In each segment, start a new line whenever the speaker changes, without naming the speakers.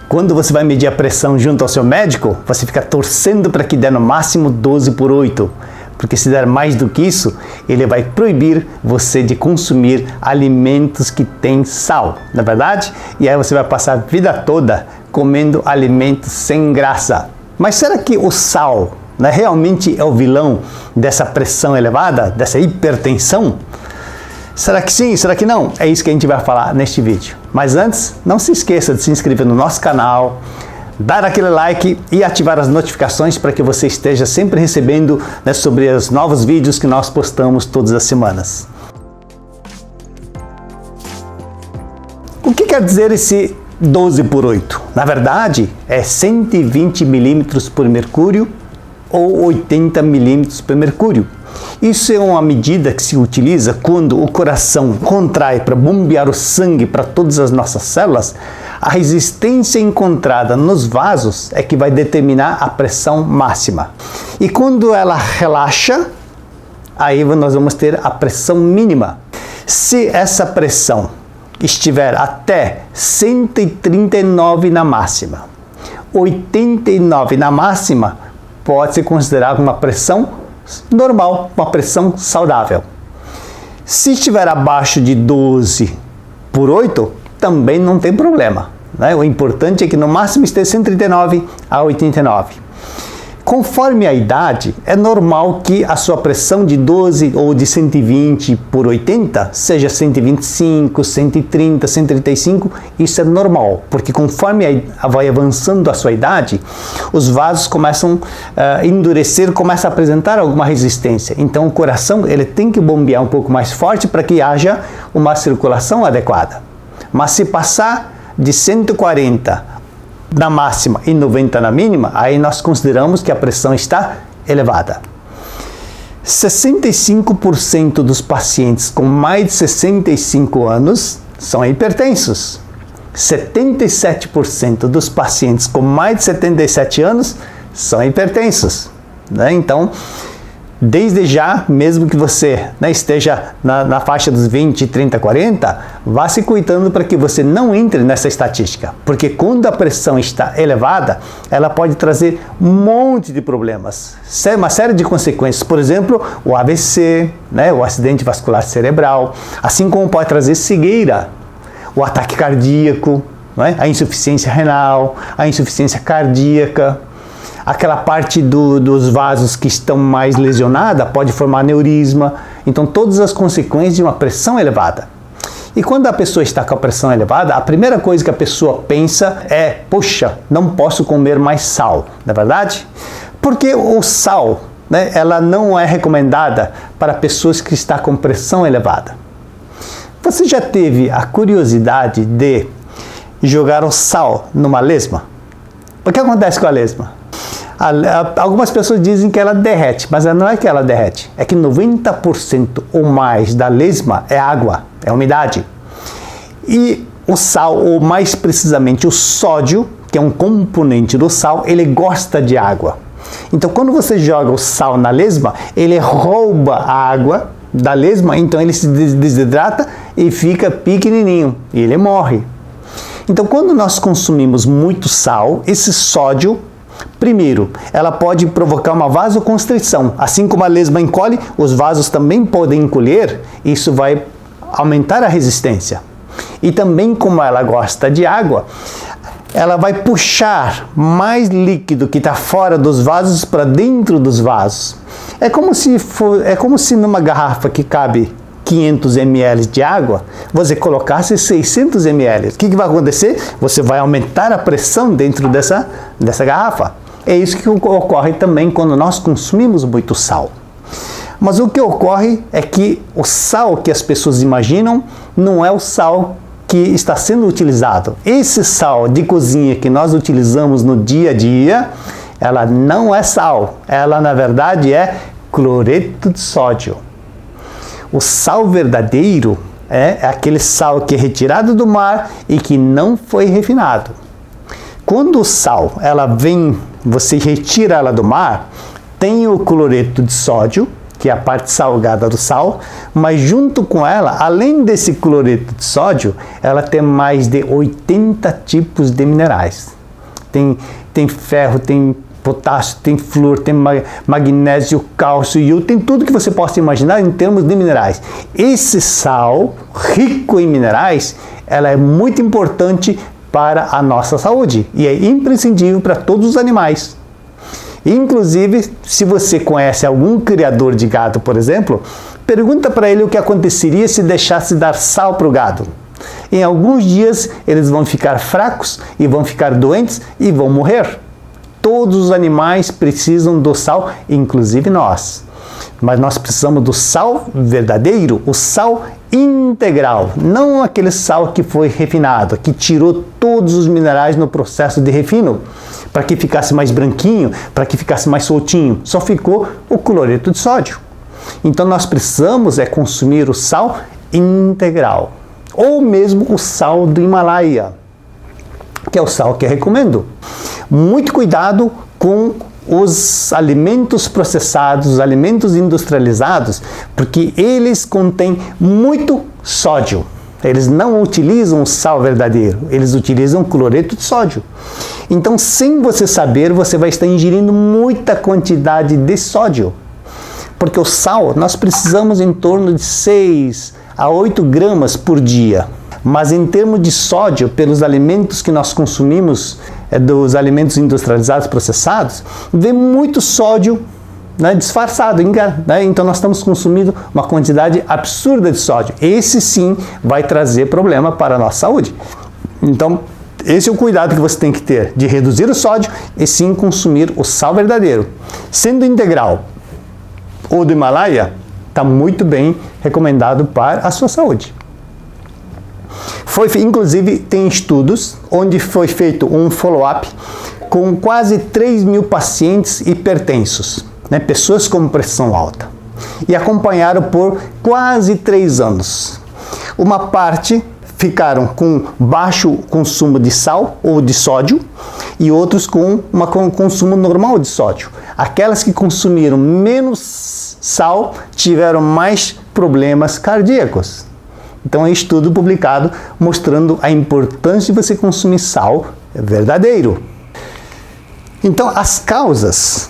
Quando você vai medir a pressão junto ao seu médico, você fica torcendo para que dê no máximo 12/8. Porque se der mais do que isso, ele vai proibir você de consumir alimentos que têm sal, não é verdade? E aí você vai passar a vida toda comendo alimentos sem graça. Mas será que o sal, né, realmente é o vilão dessa pressão elevada, dessa hipertensão? Será que sim? Será que não? É isso que a gente vai falar neste vídeo. Mas antes, não se esqueça de se inscrever no nosso canal, dar aquele like e ativar as notificações para que você esteja sempre recebendo, né, sobre os novos vídeos que nós postamos todas as semanas. O que quer dizer esse 12/8? Na verdade, é 120 milímetros por mercúrio ou 80 milímetros por mercúrio. Isso é uma medida que se utiliza quando o coração contrai para bombear o sangue para todas as nossas células. A resistência encontrada nos vasos é que vai determinar a pressão máxima. E quando ela relaxa, aí nós vamos ter a pressão mínima. Se essa pressão estiver até 139 na máxima, 89 na máxima, pode ser considerada uma pressão normal, uma pressão saudável. Se estiver abaixo de 12/8, também não tem problema, né? O importante é que no máximo esteja 139 a 89. Conforme a idade, é normal que a sua pressão de 12 ou de 120/80 seja 125, 130, 135. Isso é normal, porque conforme vai avançando a sua idade, os vasos começam a endurecer, começam a apresentar alguma resistência. Então o coração ele tem que bombear um pouco mais forte para que haja uma circulação adequada. Mas se passar de 140 na máxima e 90 na mínima, aí nós consideramos que a pressão está elevada. 65% dos pacientes com mais de 65 anos são hipertensos. 77% dos pacientes com mais de 77 anos são hipertensos, né? Então, desde já, mesmo que você, né, esteja na faixa dos 20, 30, 40, vá se cuidando para que você não entre nessa estatística. Porque quando a pressão está elevada, ela pode trazer um monte de problemas, uma série de consequências. Por exemplo, o AVC, né, o acidente vascular cerebral, assim como pode trazer cegueira, o ataque cardíaco, né, a insuficiência renal, a insuficiência cardíaca. Aquela parte dos vasos que estão mais lesionada pode formar aneurisma. Então, todas as consequências de uma pressão elevada. E quando a pessoa está com a pressão elevada, a primeira coisa que a pessoa pensa é: poxa, não posso comer mais sal, não é verdade? Porque o sal, né, ela não é recomendada para pessoas que estão com pressão elevada. Você já teve a curiosidade de jogar o sal numa lesma? O que acontece com a lesma? Algumas pessoas dizem que ela derrete, mas não é que ela derrete, é que 90% ou mais da lesma é água, é umidade. E o sal, ou mais precisamente o sódio, que é um componente do sal, ele gosta de água. Então quando você joga o sal na lesma, ele rouba a água da lesma, então ele se desidrata e fica pequenininho, e ele morre. Então quando nós consumimos muito sal, esse sódio, primeiro, ela pode provocar uma vasoconstrição. Assim como a lesma encolhe, os vasos também podem encolher. Isso vai aumentar a resistência. E também, como ela gosta de água, ela vai puxar mais líquido que está fora dos vasos para dentro dos vasos. É como se numa garrafa que cabe 500 ml de água, você colocasse 600 ml. O que vai acontecer? Você vai aumentar a pressão dentro dessa garrafa. É isso que ocorre também quando nós consumimos muito sal. Mas o que ocorre é que o sal que as pessoas imaginam não é o sal que está sendo utilizado. Esse sal de cozinha que nós utilizamos no dia a dia, ela não é sal. Ela, na verdade, é cloreto de sódio. O sal verdadeiro é aquele sal que é retirado do mar e que não foi refinado. Quando o sal, você retira ela do mar, tem o cloreto de sódio, que é a parte salgada do sal, mas junto com ela, além desse cloreto de sódio, ela tem mais de 80 tipos de minerais. tem ferro, tem potássio, tem flúor, tem magnésio, cálcio, iodo, tem tudo que você possa imaginar em termos de minerais. Esse sal, rico em minerais, ela é muito importante para a nossa saúde e é imprescindível para todos os animais. Inclusive, se você conhece algum criador de gado, por exemplo, pergunta para ele o que aconteceria se deixasse dar sal para o gado. Em alguns dias, eles vão ficar fracos e vão ficar doentes e vão morrer. Todos os animais precisam do sal, inclusive nós. Mas nós precisamos do sal verdadeiro, o sal integral, não aquele sal que foi refinado, que tirou todos os minerais no processo de refino, para que ficasse mais branquinho, para que ficasse mais soltinho. Só ficou o cloreto de sódio. Então nós precisamos consumir o sal integral, ou mesmo o sal do Himalaia, que é o sal que eu recomendo. Muito cuidado com os alimentos processados, os alimentos industrializados, porque eles contêm muito sódio. Eles não utilizam o sal verdadeiro, eles utilizam cloreto de sódio. Então, sem você saber, você vai estar ingerindo muita quantidade de sódio. Porque o sal, nós precisamos em torno de 6 a 8 gramas por dia. Mas em termos de sódio, pelos alimentos que nós consumimos, dos alimentos industrializados, processados, vem muito sódio, né, disfarçado, né? Então nós estamos consumindo uma quantidade absurda de sódio. Esse sim vai trazer problema para a nossa saúde. Então, esse é o cuidado que você tem que ter, de reduzir o sódio e sim consumir o sal verdadeiro. Sendo integral ou do Himalaia, está muito bem recomendado para a sua saúde. Inclusive, tem estudos onde foi feito um follow-up com quase 3.000 pacientes hipertensos, né, pessoas com pressão alta, e acompanharam por quase 3 anos. Uma parte ficaram com baixo consumo de sal ou de sódio e outros com um consumo normal de sódio. Aquelas que consumiram menos sal tiveram mais problemas cardíacos. Então, é um estudo publicado mostrando a importância de você consumir sal verdadeiro. Então, as causas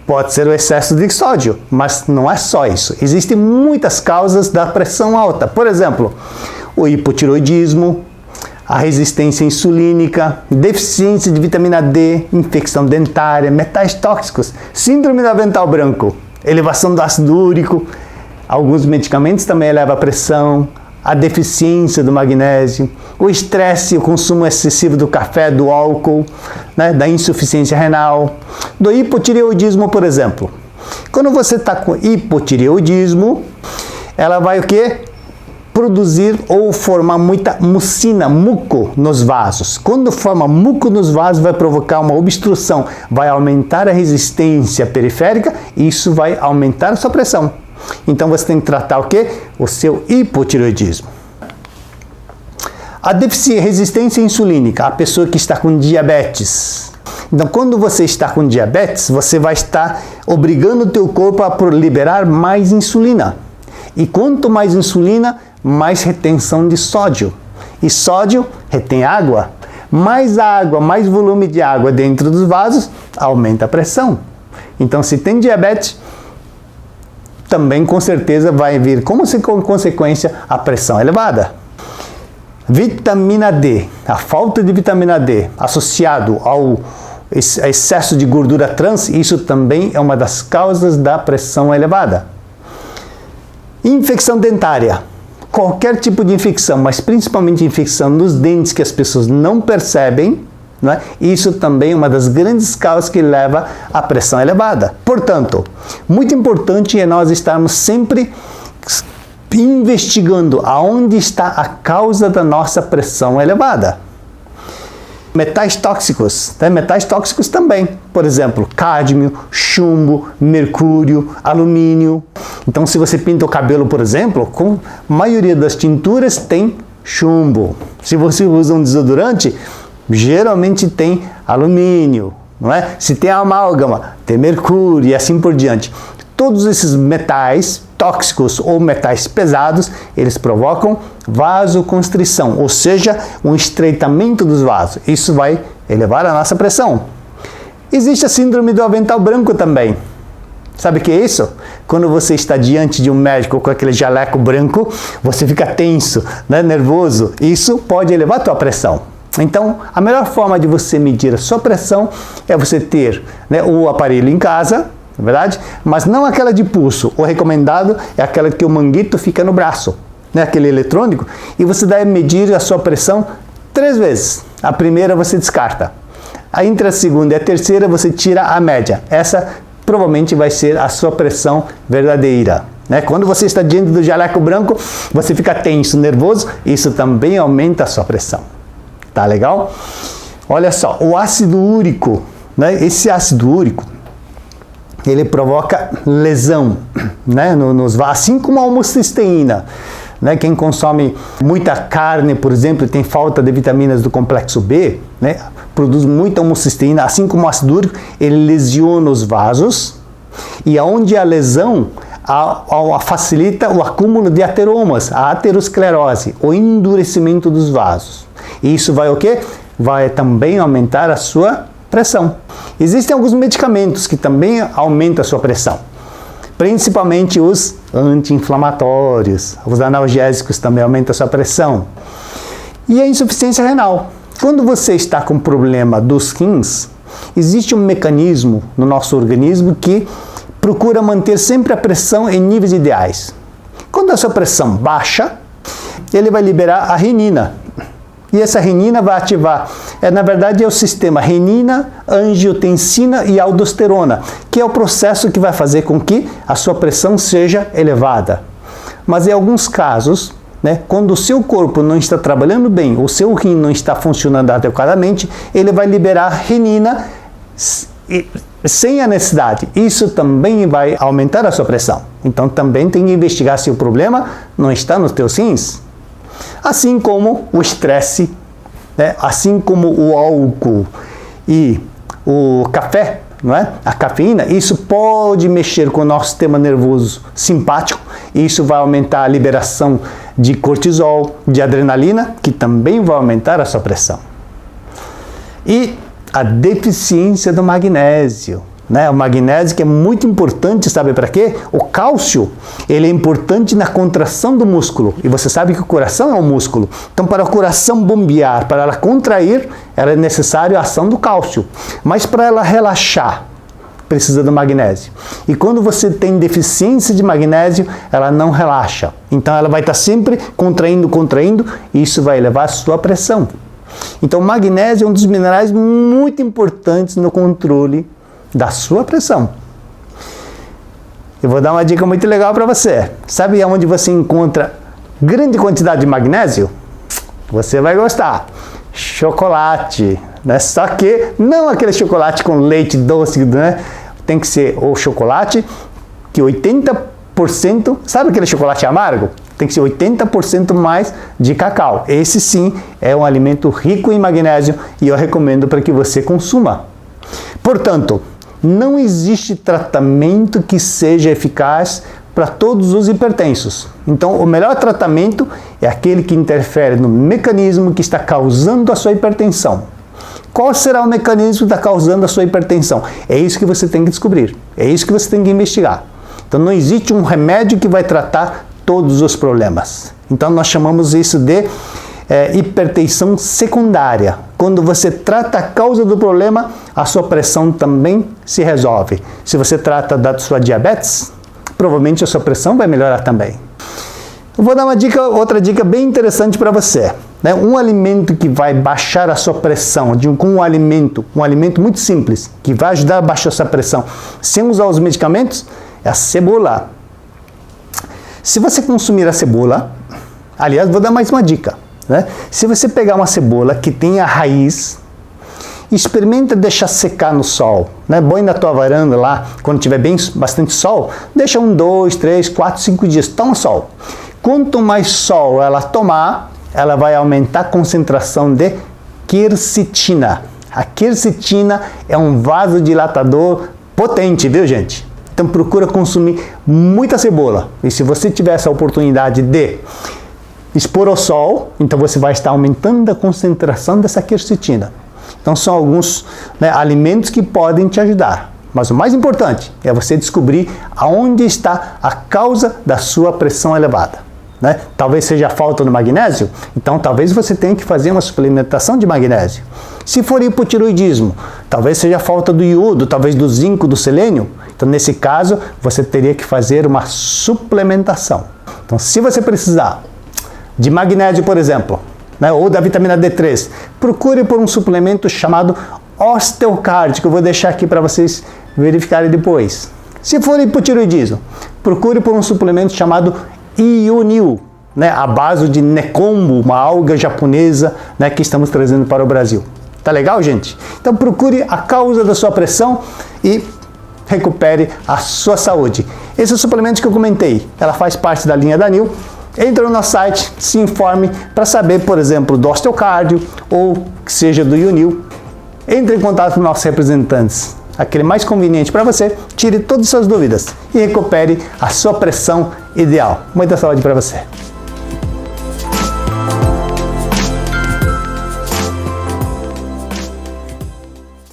pode ser o excesso de sódio, mas não é só isso. Existem muitas causas da pressão alta. Por exemplo, o hipotireoidismo, a resistência insulínica, deficiência de vitamina D, infecção dentária, metais tóxicos, síndrome do avental branco, elevação do ácido úrico. Alguns medicamentos também elevam a pressão, a deficiência do magnésio, o estresse, o consumo excessivo do café, do álcool, né, da insuficiência renal, do hipotireoidismo, por exemplo. Quando você está com hipotireoidismo, ela vai o quê? Produzir ou formar muita mucina, muco nos vasos. Quando forma muco nos vasos, vai provocar uma obstrução, vai aumentar a resistência periférica e isso vai aumentar a sua pressão. Então você tem que tratar o quê? O seu hipotireoidismo. A resistência insulínica, a pessoa que está com diabetes. Então, quando você está com diabetes, você vai estar obrigando o teu corpo a liberar mais insulina. E quanto mais insulina, mais retenção de sódio. E sódio retém água. Mais água, mais volume de água dentro dos vasos, aumenta a pressão. Então, se tem diabetes, também com certeza vai vir como consequência a pressão elevada. Vitamina D, a falta de vitamina D associado ao excesso de gordura trans, isso também é uma das causas da pressão elevada. Infecção dentária, qualquer tipo de infecção, mas principalmente infecção nos dentes que as pessoas não percebem, né? Isso também é uma das grandes causas que leva à pressão elevada. Portanto, muito importante é nós estarmos sempre investigando aonde está a causa da nossa pressão elevada. Metais tóxicos, né? Metais tóxicos também, por exemplo, cádmio, chumbo, mercúrio, alumínio. Então, se você pinta o cabelo, por exemplo, com a maioria das tinturas tem chumbo. Se você usa um desodorante, geralmente tem alumínio, não é? Se tem amálgama, tem mercúrio e assim por diante. Todos esses metais tóxicos ou metais pesados, eles provocam vasoconstrição, ou seja, um estreitamento dos vasos. Isso vai elevar a nossa pressão. Existe a síndrome do avental branco também. Sabe o que é isso? Quando você está diante de um médico com aquele jaleco branco, você fica tenso, né, nervoso. Isso pode elevar a tua pressão. Então, a melhor forma de você medir a sua pressão é você ter, né, o aparelho em casa, na verdade, mas não aquela de pulso. O recomendado é aquela que o manguito fica no braço, né, aquele eletrônico, e você deve medir a sua pressão 3 vezes. A primeira você descarta. Entre a segunda e a terceira você tira a média. Essa provavelmente vai ser a sua pressão verdadeira. Né? Quando você está diante do jaleco branco, você fica tenso, nervoso, isso também aumenta a sua pressão. Tá legal? Olha só, o ácido úrico, né? Esse ácido úrico, ele provoca lesão, né? Assim como a homocisteína. Né? Quem consome muita carne, por exemplo, tem falta de vitaminas do complexo B, né? Produz muita homocisteína, assim como o ácido úrico, ele lesiona os vasos, e onde a lesão facilita o acúmulo de ateromas, a aterosclerose, o endurecimento dos vasos. E isso vai o quê? Vai também aumentar a sua pressão. Existem alguns medicamentos que também aumentam a sua pressão, principalmente os anti-inflamatórios, os analgésicos também aumentam a sua pressão. E a insuficiência renal. Quando você está com problema dos rins, existe um mecanismo no nosso organismo que procura manter sempre a pressão em níveis ideais. Quando a sua pressão baixa, ele vai liberar a renina. E essa renina vai ativar, na verdade é o sistema renina, angiotensina e aldosterona, que é o processo que vai fazer com que a sua pressão seja elevada. Mas em alguns casos, né, quando o seu corpo não está trabalhando bem, o seu rim não está funcionando adequadamente, ele vai liberar renina sem a necessidade. Isso também vai aumentar a sua pressão. Então também tem que investigar se o problema não está nos teus rins. Assim como o estresse, né? Assim como o álcool e o café, não é? A cafeína, isso pode mexer com o nosso sistema nervoso simpático, e isso vai aumentar a liberação de cortisol, de adrenalina, que também vai aumentar a sua pressão. E a deficiência do magnésio. Né? O magnésio que é muito importante, sabe para quê? O cálcio, ele é importante na contração do músculo. E você sabe que o coração é um músculo. Então, para o coração bombear, para ela contrair, é necessário a ação do cálcio. Mas para ela relaxar, precisa do magnésio. E quando você tem deficiência de magnésio, ela não relaxa. Então, ela vai estar sempre contraindo, e isso vai elevar a sua pressão. Então, o magnésio é um dos minerais muito importantes no controle da sua pressão. Eu vou dar uma dica muito legal para você. Sabe onde você encontra grande quantidade de magnésio? Você vai gostar. Chocolate. Né? Só que não aquele chocolate com leite doce, né? Tem que ser o chocolate que 80%, sabe aquele chocolate amargo? Tem que ser 80% mais de cacau. Esse sim é um alimento rico em magnésio e eu recomendo para que você consuma. Portanto, não existe tratamento que seja eficaz para todos os hipertensos. Então, o melhor tratamento é aquele que interfere no mecanismo que está causando a sua hipertensão. Qual será o mecanismo que está causando a sua hipertensão? É isso que você tem que descobrir. É isso que você tem que investigar. Então, não existe um remédio que vai tratar todos os problemas. Então, nós chamamos isso de hipertensão secundária. Quando você trata a causa do problema, a sua pressão também se resolve. Se você trata da sua diabetes, provavelmente a sua pressão vai melhorar também. Eu vou dar outra dica bem interessante para você. Né? Um alimento que vai baixar a sua pressão, um alimento muito simples, que vai ajudar a baixar a sua pressão, sem usar os medicamentos, é a cebola. Se você consumir a cebola, aliás, vou dar mais uma dica. Né? Se você pegar uma cebola que tem a raiz, experimenta deixar secar no sol, né? Põe na tua varanda lá, quando tiver bastante sol, deixa 1, 2, 3, 4, 5 dias, toma sol. Quanto mais sol ela tomar, ela vai aumentar a concentração de quercetina. A quercetina é um vasodilatador potente, viu, gente? Então procura consumir muita cebola. E se você tiver essa oportunidade de expor ao sol, então você vai estar aumentando a concentração dessa quercetina. Então são alguns, né, alimentos que podem te ajudar. Mas o mais importante é você descobrir aonde está a causa da sua pressão elevada. Né? Talvez seja a falta do magnésio, então talvez você tenha que fazer uma suplementação de magnésio. Se for hipotiroidismo, talvez seja a falta do iodo, talvez do zinco, do selênio. Então nesse caso, você teria que fazer uma suplementação. Então se você precisar de magnésio, por exemplo, né, ou da vitamina D3, procure por um suplemento chamado Osteocard, que eu vou deixar aqui para vocês verificarem depois. Se for hipotiroidismo, procure por um suplemento chamado Ionil, né, à base de Nekombu, uma alga japonesa, né, que estamos trazendo para o Brasil. Tá legal, gente? Então procure a causa da sua pressão e recupere a sua saúde. Esses suplementos que eu comentei, ela faz parte da linha da Nil. Entre no nosso site, se informe para saber, por exemplo, do Osteocárdio ou que seja do Ionil. Entre em contato com nossos representantes, aquele mais conveniente para você, tire todas as suas dúvidas e recupere a sua pressão ideal. Muita saúde para você!